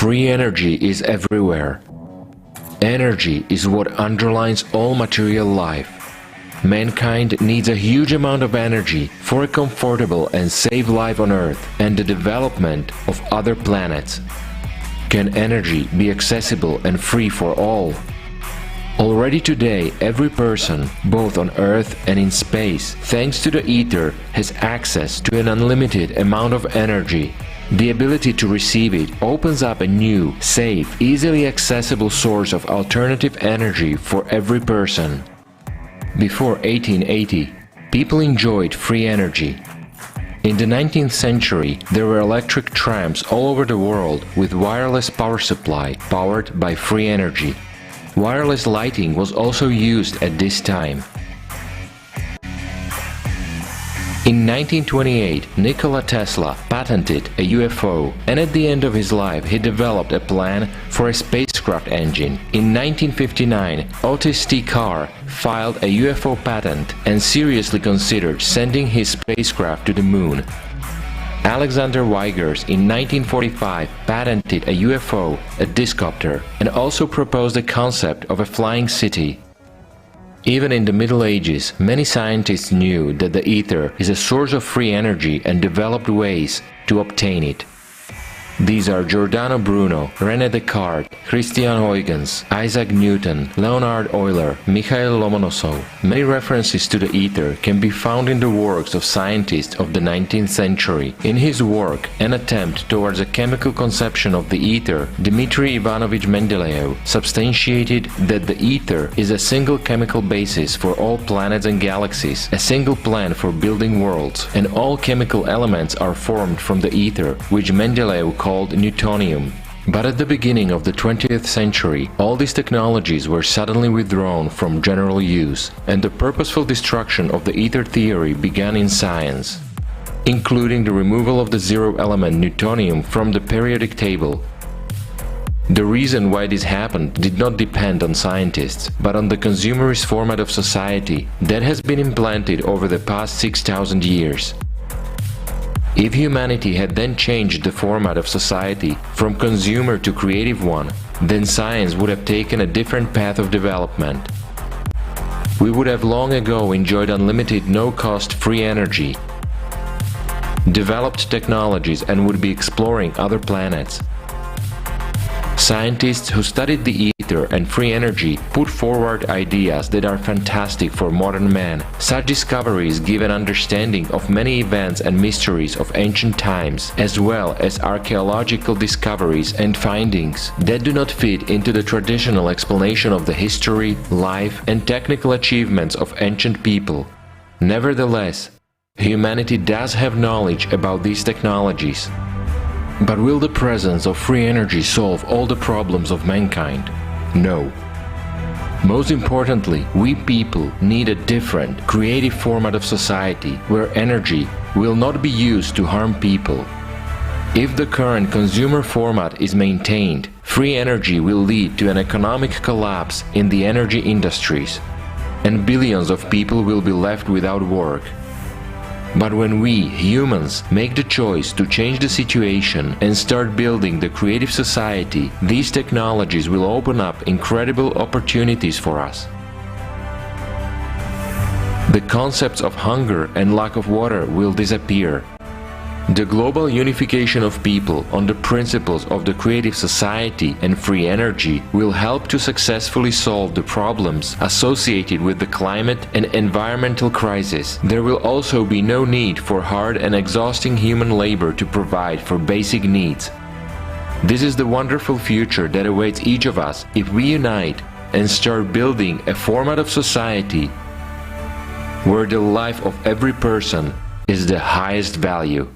Free energy is everywhere. Energy is what underlines all material life. Mankind needs a huge amount of energy for a comfortable and safe life on Earth and the development of other planets. Can energy be accessible and free for all? Already today, every person, both on Earth and in space, thanks to the ether, has access to an unlimited amount of energy. The ability to receive it opens up a new, safe, easily accessible source of alternative energy for every person. Before 1880, people enjoyed free energy. In the 19th century, there were electric trams all over the world with wireless power supply powered by free energy. Wireless lighting was also used at this time. In 1928, Nikola Tesla patented a UFO, and at the end of his life he developed a plan for a spacecraft engine. In 1959, Otis T. Carr filed a UFO patent and seriously considered sending his spacecraft to the moon. Alexander Weigers in 1945 patented a UFO, a discopter, and also proposed the concept of a flying city. Even in the Middle Ages, many scientists knew that the ether is a source of free energy and developed ways to obtain it. These are Giordano Bruno, René Descartes, Christian Huygens, Isaac Newton, Leonhard Euler, Mikhail Lomonosov. Many references to the ether can be found in the works of scientists of the 19th century. In his work, An Attempt Towards a Chemical Conception of the Ether, Dmitry Ivanovich Mendeleev substantiated that the ether is a single chemical basis for all planets and galaxies, a single plan for building worlds, and all chemical elements are formed from the ether, which Mendeleev called Newtonium. But at the beginning of the 20th century, all these technologies were suddenly withdrawn from general use, and the purposeful destruction of the ether theory began in science, including the removal of the zero element Newtonium from the periodic table. The reason why this happened did not depend on scientists, but on the consumerist format of society that has been implanted over the past 6,000 years. If humanity had then changed the format of society from consumer to creative one, then science would have taken a different path of development. We would have long ago enjoyed unlimited no-cost free energy, developed technologies, and would be exploring other planets. Scientists who studied the ether and free energy put forward ideas that are fantastic for modern man. Such discoveries give an understanding of many events and mysteries of ancient times, as well as archaeological discoveries and findings that do not fit into the traditional explanation of the history, life, and technical achievements of ancient people. Nevertheless, humanity does have knowledge about these technologies. But will the presence of free energy solve all the problems of mankind? No. Most importantly, we people need a different, creative format of society where energy will not be used to harm people. If the current consumer format is maintained, free energy will lead to an economic collapse in the energy industries, and billions of people will be left without work. But when we, humans, make the choice to change the situation and start building the creative society, these technologies will open up incredible opportunities for us. The concepts of hunger and lack of water will disappear. The global unification of people on the principles of the creative society and free energy will help to successfully solve the problems associated with the climate and environmental crisis. There will also be no need for hard and exhausting human labor to provide for basic needs. This is the wonderful future that awaits each of us if we unite and start building a format of society where the life of every person is the highest value.